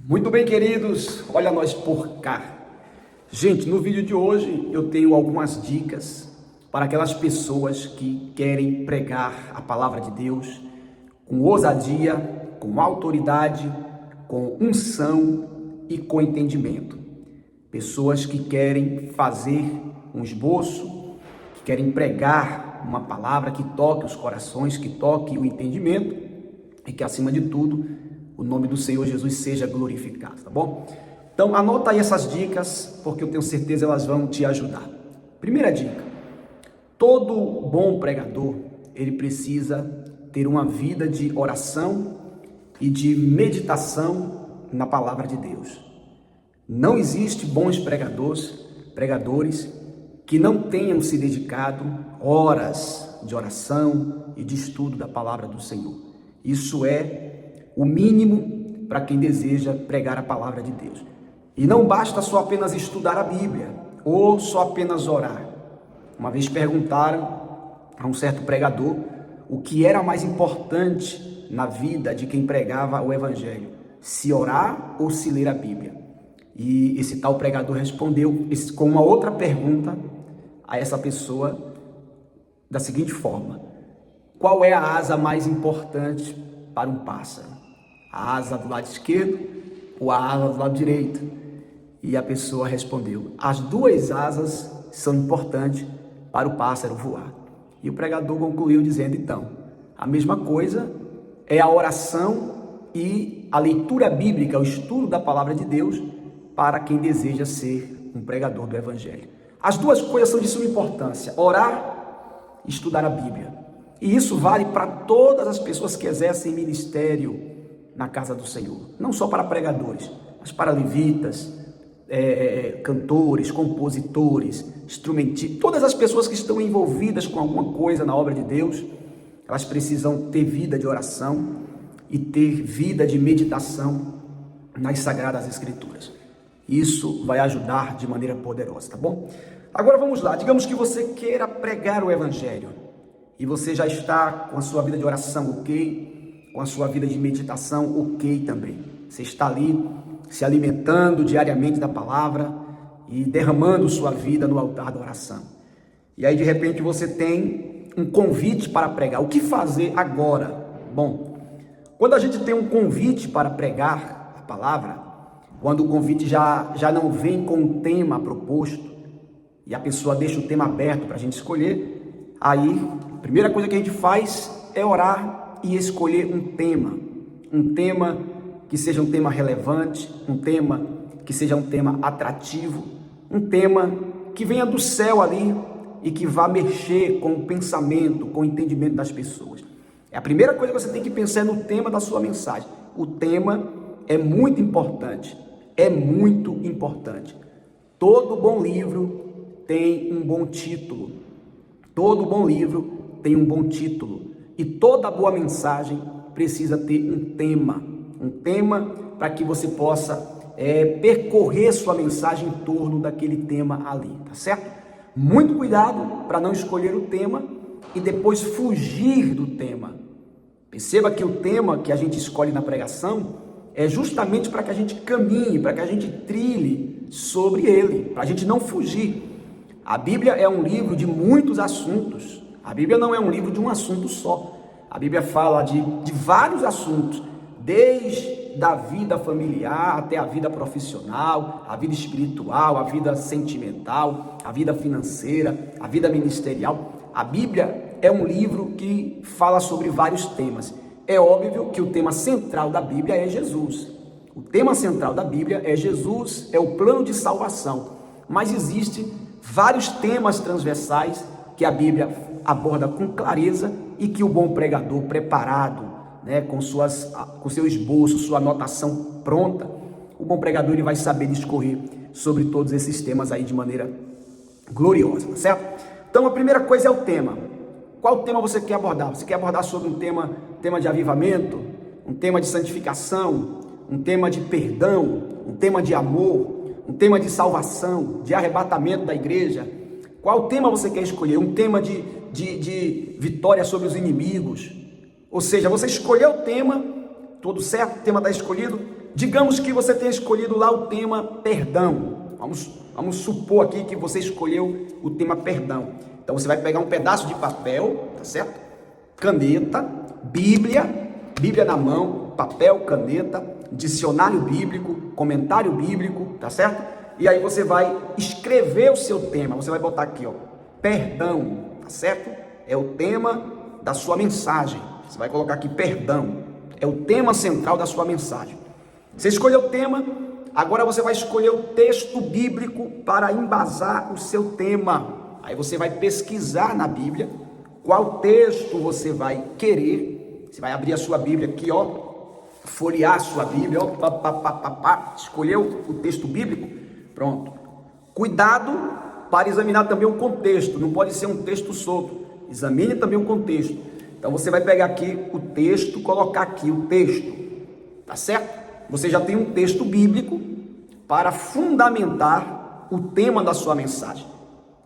Muito bem, queridos, olha nós por cá. Gente, no vídeo de hoje eu tenho algumas dicas para aquelas pessoas que querem pregar a palavra de Deus com ousadia, com autoridade, com unção e com entendimento. Pessoas que querem fazer um esboço, que querem pregar uma palavra que toque os corações, que toque o entendimento e que, acima de tudo, o nome do Senhor Jesus seja glorificado, tá bom? Então anota aí essas dicas, porque eu tenho certeza elas vão te ajudar. Primeira dica: todo bom pregador, ele precisa ter uma vida de oração e de meditação na palavra de Deus. Não existe bons pregadores que não tenham se dedicado horas de oração e de estudo da palavra do Senhor. Isso é o mínimo para quem deseja pregar a palavra de Deus. E não basta só apenas estudar a Bíblia ou só apenas orar. Uma vez perguntaram a um certo pregador o que era mais importante na vida de quem pregava o Evangelho, se orar ou se ler a Bíblia. E esse tal pregador respondeu com uma outra pergunta a essa pessoa da seguinte forma: qual é a asa mais importante para um pássaro? A asa do lado esquerdo ou a asa do lado direito? E a pessoa respondeu: as duas asas são importantes para o pássaro voar. E o pregador concluiu dizendo: então, a mesma coisa é a oração e a leitura bíblica, o estudo da palavra de Deus para quem deseja ser um pregador do Evangelho. As duas coisas são de suma importância: orar e estudar a Bíblia. E isso vale para todas as pessoas que exercem ministério na casa do Senhor, não só para pregadores, mas para levitas, cantores, compositores, instrumentistas, todas as pessoas que estão envolvidas com alguma coisa na obra de Deus. Elas precisam ter vida de oração e ter vida de meditação nas Sagradas Escrituras. Isso vai ajudar de maneira poderosa, tá bom? Agora vamos lá, digamos que você queira pregar o Evangelho e você já está com a sua vida de oração ok, com a sua vida de meditação ok também. Você está ali se alimentando diariamente da palavra e derramando sua vida no altar da oração. E aí de repente você tem um convite para pregar. O que fazer agora? Bom, quando a gente tem um convite para pregar a palavra, quando o convite já não vem com um tema proposto e a pessoa deixa o tema aberto para a gente escolher, aí a primeira coisa que a gente faz é orar e escolher um tema que seja um tema relevante, um tema que seja um tema atrativo, um tema que venha do céu ali e que vá mexer com o pensamento, com o entendimento das pessoas. A primeira coisa que você tem que pensar é no tema da sua mensagem. O tema é muito importante, Todo bom livro tem um bom título, e toda boa mensagem precisa ter um tema para que você possa percorrer sua mensagem em torno daquele tema ali, tá certo? Muito cuidado para não escolher o tema e depois fugir do tema. Perceba que o tema que a gente escolhe na pregação é justamente para que a gente caminhe, para que a gente trilhe sobre ele, para a gente não fugir. A Bíblia é um livro de muitos assuntos. A Bíblia não é um livro de um assunto só. A Bíblia fala de vários assuntos, desde a vida familiar até a vida profissional, a vida espiritual, a vida sentimental, a vida financeira, a vida ministerial. A Bíblia é um livro que fala sobre vários temas. É óbvio que o tema central da Bíblia é Jesus. O tema central da Bíblia é Jesus, é o plano de salvação. Mas existem vários temas transversais que a Bíblia aborda com clareza e que o bom pregador preparado, com seu esboço, sua anotação pronta, o bom pregador ele vai saber discorrer sobre todos esses temas aí de maneira gloriosa, tá certo? Então a primeira coisa é o tema. Qual tema você quer abordar? Você quer abordar sobre um tema de avivamento, um tema de santificação, um tema de perdão, um tema de amor, um tema de salvação, de arrebatamento da igreja? Qual tema você quer escolher? Um tema de vitória sobre os inimigos? Ou seja, você escolheu o tema, tudo certo, o tema está escolhido, Digamos que você tenha escolhido lá o tema perdão. Vamos supor aqui que você escolheu o tema perdão. Então você vai pegar um pedaço de papel, tá certo? Caneta, Bíblia na mão, papel, caneta, dicionário bíblico, comentário bíblico, tá certo? E aí você vai escrever o seu tema. Você vai botar aqui, ó, perdão, tá certo? É o tema da sua mensagem. Você vai colocar aqui perdão. É o tema central da sua mensagem. Você escolheu o tema, agora você vai escolher o texto bíblico para embasar o seu tema. Aí você vai pesquisar na Bíblia qual texto você vai querer. Você vai abrir a sua Bíblia aqui, ó, folhear a sua Bíblia, ó, escolheu o texto bíblico, pronto. Cuidado para examinar também o contexto, não pode ser um texto solto, examine também o contexto. Então você vai pegar aqui o texto, colocar aqui o texto, tá certo? Você já tem um texto bíblico para fundamentar o tema da sua mensagem.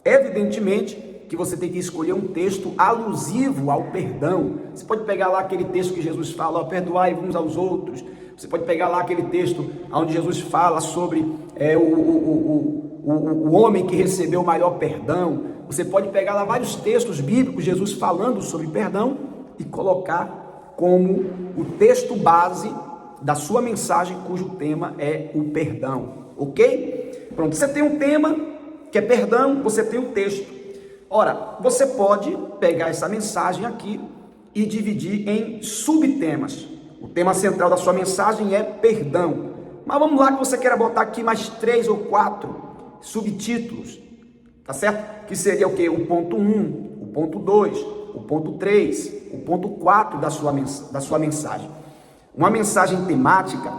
Evidentemente que você tem que escolher um texto alusivo ao perdão. Você pode pegar lá aquele texto que Jesus fala, ó, perdoai uns aos outros. Você pode pegar lá aquele texto onde Jesus fala sobre o homem que recebeu o maior perdão. Você pode pegar lá vários textos bíblicos, Jesus falando sobre perdão, e colocar como o texto base da sua mensagem, cujo tema é o perdão, ok? Pronto, você tem um tema que é perdão, você tem um texto. Ora, você pode pegar essa mensagem aqui e dividir em subtemas. O tema central da sua mensagem é perdão, mas vamos lá que você queira botar aqui mais 3 ou 4 subtítulos, tá certo? Que seria o que? O ponto 1, o ponto 2, o ponto 3, o ponto 4 da sua mensagem. Uma mensagem temática,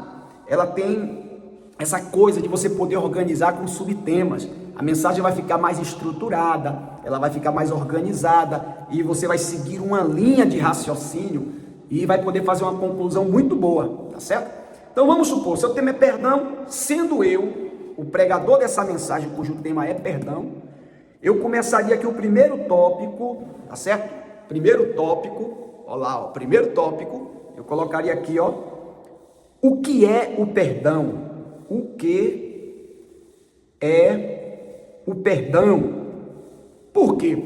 ela tem essa coisa de você poder organizar com subtemas. A mensagem vai ficar mais estruturada, ela vai ficar mais organizada e você vai seguir uma linha de raciocínio e vai poder fazer uma conclusão muito boa, tá certo? Então vamos supor, seu tema é perdão, sendo eu o pregador dessa mensagem cujo tema é perdão, eu começaria aqui o primeiro tópico, tá certo? Primeiro tópico, ó lá, ó, primeiro tópico, eu colocaria aqui, ó, o que é o perdão? O que é o perdão? Por quê?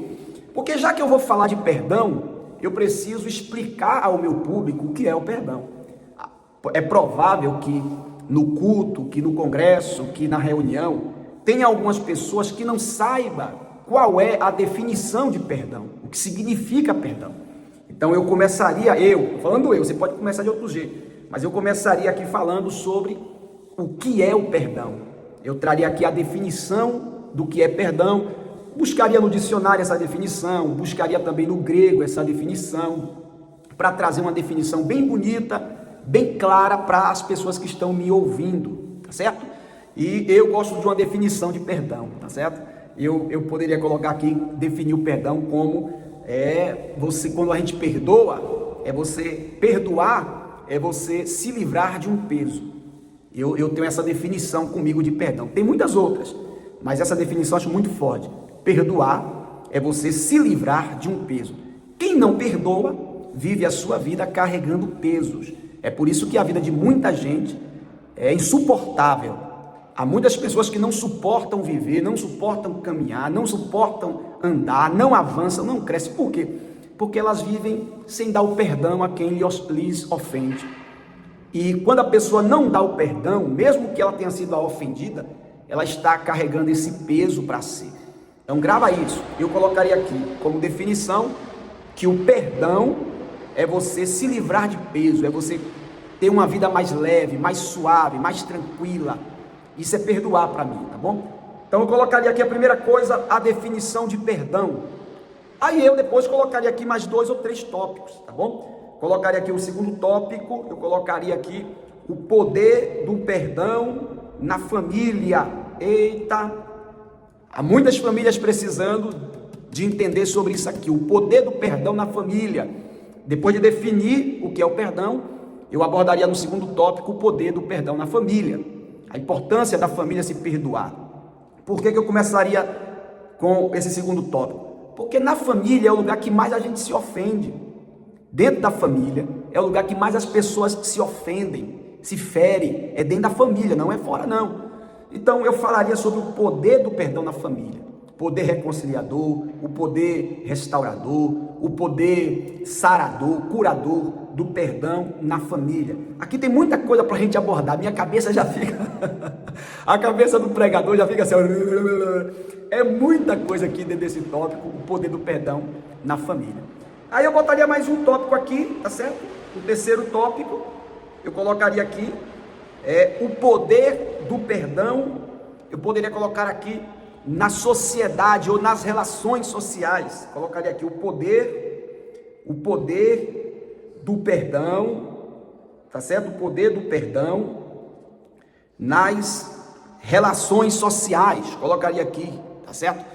Porque já que eu vou falar de perdão, eu preciso explicar ao meu público o que é o perdão. É provável que no culto, que no congresso, que na reunião, tenha algumas pessoas que não saibam qual é a definição de perdão, o que significa perdão. Então eu começaria, você pode começar de outro jeito, mas eu começaria aqui falando sobre o que é o perdão. Eu traria aqui a definição do que é perdão, buscaria no dicionário essa definição, buscaria também no grego essa definição, para trazer uma definição bem bonita, bem clara para as pessoas que estão me ouvindo, tá certo? E eu gosto de uma definição de perdão, tá certo? Eu poderia colocar aqui, definir o perdão como você, quando a gente perdoa, você perdoar, é você se livrar de um peso. Eu tenho essa definição comigo de perdão. Tem muitas outras, mas essa definição eu acho muito forte. Perdoar é você se livrar de um peso. Quem não perdoa, vive a sua vida carregando pesos. É por isso que a vida de muita gente é insuportável. Há muitas pessoas que não suportam viver, não suportam caminhar, não suportam andar, não avançam, não crescem. Por quê? Porque elas vivem sem dar o perdão a quem lhes ofende. E quando a pessoa não dá o perdão, mesmo que ela tenha sido a ofendida, ela está carregando esse peso para si. Então grava isso. Eu colocaria aqui como definição que o perdão é você se livrar de peso, é você ter uma vida mais leve, mais suave, mais tranquila. Isso é perdoar para mim, tá bom? Então eu colocaria aqui a primeira coisa, a definição de perdão. Aí eu depois colocaria aqui mais 2 ou 3 tópicos, tá bom? Colocaria aqui o segundo tópico, eu colocaria aqui o poder do perdão na família. Eita! Há muitas famílias precisando de entender sobre isso aqui, o poder do perdão na família. Depois de definir o que é o perdão, eu abordaria no segundo tópico o poder do perdão na família. A importância da família se perdoar. Por que eu começaria com esse segundo tópico? Porque na família é o lugar que mais a gente se ofende. Dentro da família é o lugar que mais as pessoas se ofendem. se fere, é dentro da família, não é fora não. Então eu falaria sobre o poder do perdão na família, poder reconciliador, o poder restaurador, o poder sarador, curador do perdão na família. Aqui tem muita coisa para a gente abordar, minha cabeça já fica, a cabeça do pregador já fica assim, é muita coisa aqui dentro desse tópico, o poder do perdão na família. Aí eu botaria mais um tópico aqui, tá certo? O terceiro tópico, eu colocaria aqui, o poder do perdão, eu poderia colocar aqui na sociedade ou nas relações sociais, colocaria aqui o poder do perdão, tá certo? O poder do perdão nas relações sociais, colocaria aqui, tá certo?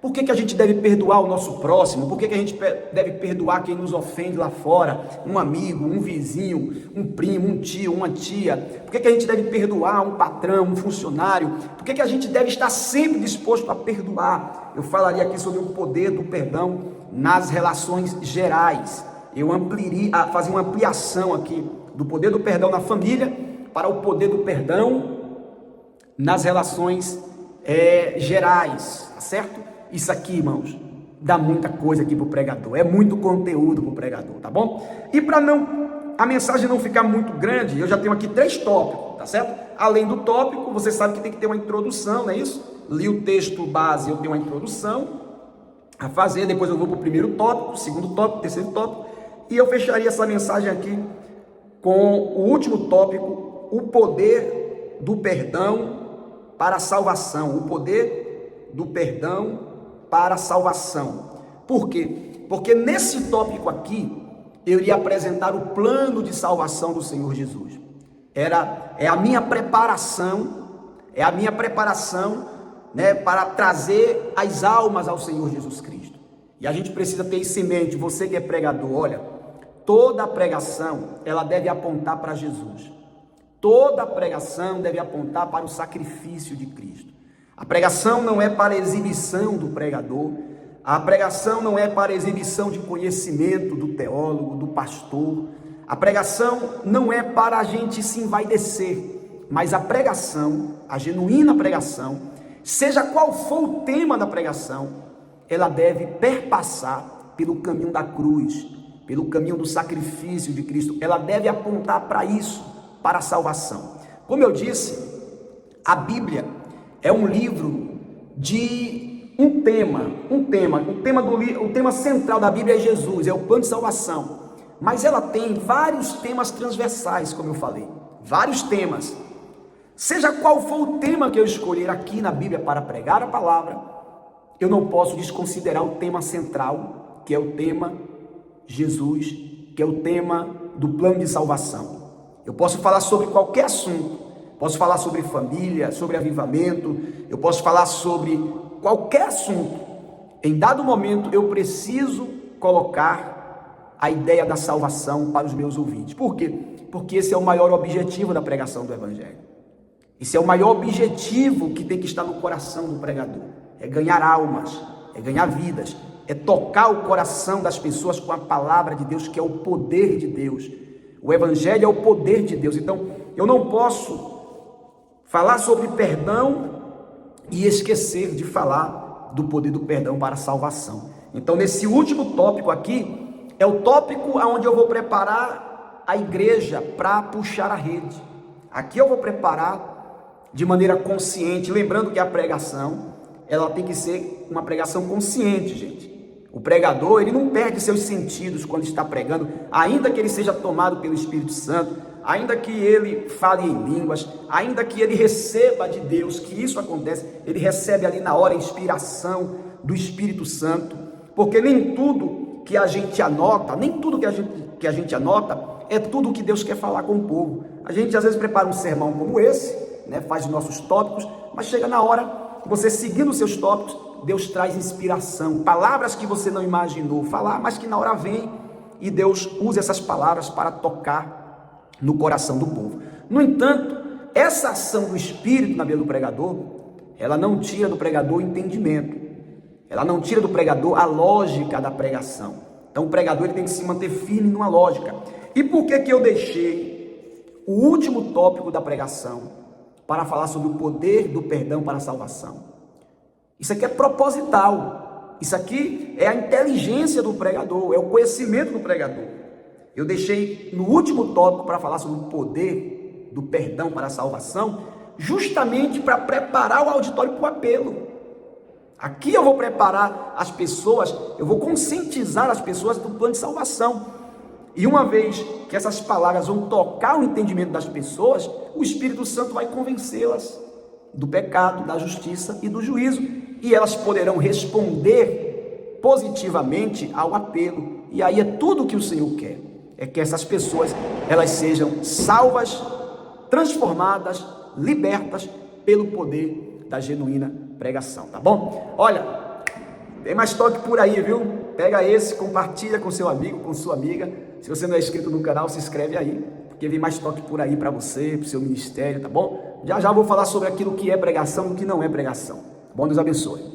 Por que a gente deve perdoar o nosso próximo? Por que a gente deve perdoar quem nos ofende lá fora? Um amigo, um vizinho, um primo, um tio, uma tia? Por que a gente deve perdoar um patrão, um funcionário? Por que a gente deve estar sempre disposto a perdoar? Eu falaria aqui sobre o poder do perdão nas relações gerais. Eu fazer uma ampliação aqui do poder do perdão na família para o poder do perdão nas relações gerais, tá certo? Isso aqui, irmãos, dá muita coisa aqui para o pregador, é muito conteúdo para o pregador, tá bom? E para a mensagem não ficar muito grande, eu já tenho aqui 3 tópicos, tá certo? Além do tópico, você sabe que tem que ter uma introdução, não é isso? Li o texto base, eu tenho uma introdução a fazer, depois eu vou para o primeiro tópico, segundo tópico, terceiro tópico, e eu fecharia essa mensagem aqui com o último tópico, o poder do perdão para a salvação, o poder do perdão para a salvação. Por quê? Porque nesse tópico aqui, eu iria apresentar o plano de salvação do Senhor Jesus. É a minha preparação, né, para trazer as almas ao Senhor Jesus Cristo. E a gente precisa ter isso em mente, você que é pregador, olha, toda a pregação, ela deve apontar para Jesus. Toda a pregação deve apontar para o sacrifício de Cristo. A pregação não é para exibição do pregador, a pregação não é para exibição de conhecimento do teólogo, do pastor, a pregação não é para a gente se envaidecer, mas a pregação, a genuína pregação, seja qual for o tema da pregação, ela deve perpassar pelo caminho da cruz, pelo caminho do sacrifício de Cristo, ela deve apontar para isso, para a salvação. Como eu disse, a Bíblia é um livro de um tema. O tema central da Bíblia é Jesus, é o plano de salvação. Mas ela tem vários temas transversais, como eu falei. Vários temas. Seja qual for o tema que eu escolher aqui na Bíblia para pregar a palavra, eu não posso desconsiderar o tema central, que é o tema Jesus, que é o tema do plano de salvação. Eu posso falar sobre qualquer assunto. Posso falar sobre família, sobre avivamento, eu posso falar sobre qualquer assunto. Em dado momento, eu preciso colocar a ideia da salvação para os meus ouvintes. Por quê? Porque esse é o maior objetivo da pregação do Evangelho. Esse é o maior objetivo que tem que estar no coração do pregador. É ganhar almas, é ganhar vidas, é tocar o coração das pessoas com a palavra de Deus, que é o poder de Deus. O Evangelho é o poder de Deus. Então, eu não posso falar sobre perdão e esquecer de falar do poder do perdão para a salvação. Então, nesse último tópico aqui, é o tópico onde eu vou preparar a igreja para puxar a rede. Aqui eu vou preparar de maneira consciente, lembrando que a pregação, ela tem que ser uma pregação consciente, gente. O pregador, ele não perde seus sentidos quando está pregando, ainda que ele seja tomado pelo Espírito Santo, ainda que ele fale em línguas, ainda que ele receba de Deus, que isso acontece, ele recebe ali na hora a inspiração do Espírito Santo, porque nem tudo que a gente anota, é tudo que Deus quer falar com o povo. A gente às vezes prepara um sermão como esse, né, faz os nossos tópicos, mas chega na hora, você seguindo os seus tópicos, Deus traz inspiração, palavras que você não imaginou falar, mas que na hora vem, e Deus usa essas palavras para tocar no coração do povo. No entanto, essa ação do Espírito na vida do pregador, ela não tira do pregador o entendimento, ela não tira do pregador a lógica da pregação. Então o pregador ele tem que se manter firme numa lógica. E por que eu deixei o último tópico da pregação para falar sobre o poder do perdão para a salvação. Isso aqui é proposital. Isso aqui é a inteligência do pregador, é o conhecimento do pregador. Eu deixei no último tópico para falar sobre o poder do perdão para a salvação, justamente para preparar o auditório para o apelo. Aqui eu vou preparar as pessoas, eu vou conscientizar as pessoas do plano de salvação. E uma vez que essas palavras vão tocar o entendimento das pessoas, o Espírito Santo vai convencê-las do pecado, da justiça e do juízo. E elas poderão responder positivamente ao apelo. E aí é tudo o que o Senhor quer. É que essas pessoas, elas sejam salvas, transformadas, libertas pelo poder da genuína pregação, tá bom? Olha, tem mais toque por aí, viu? Pega esse, compartilha com seu amigo, com sua amiga. Se você não é inscrito no canal, se inscreve aí, porque vem mais toque por aí para você, para o seu ministério, tá bom? Já já vou falar sobre aquilo que é pregação e o que não é pregação. Tá bom? Deus abençoe.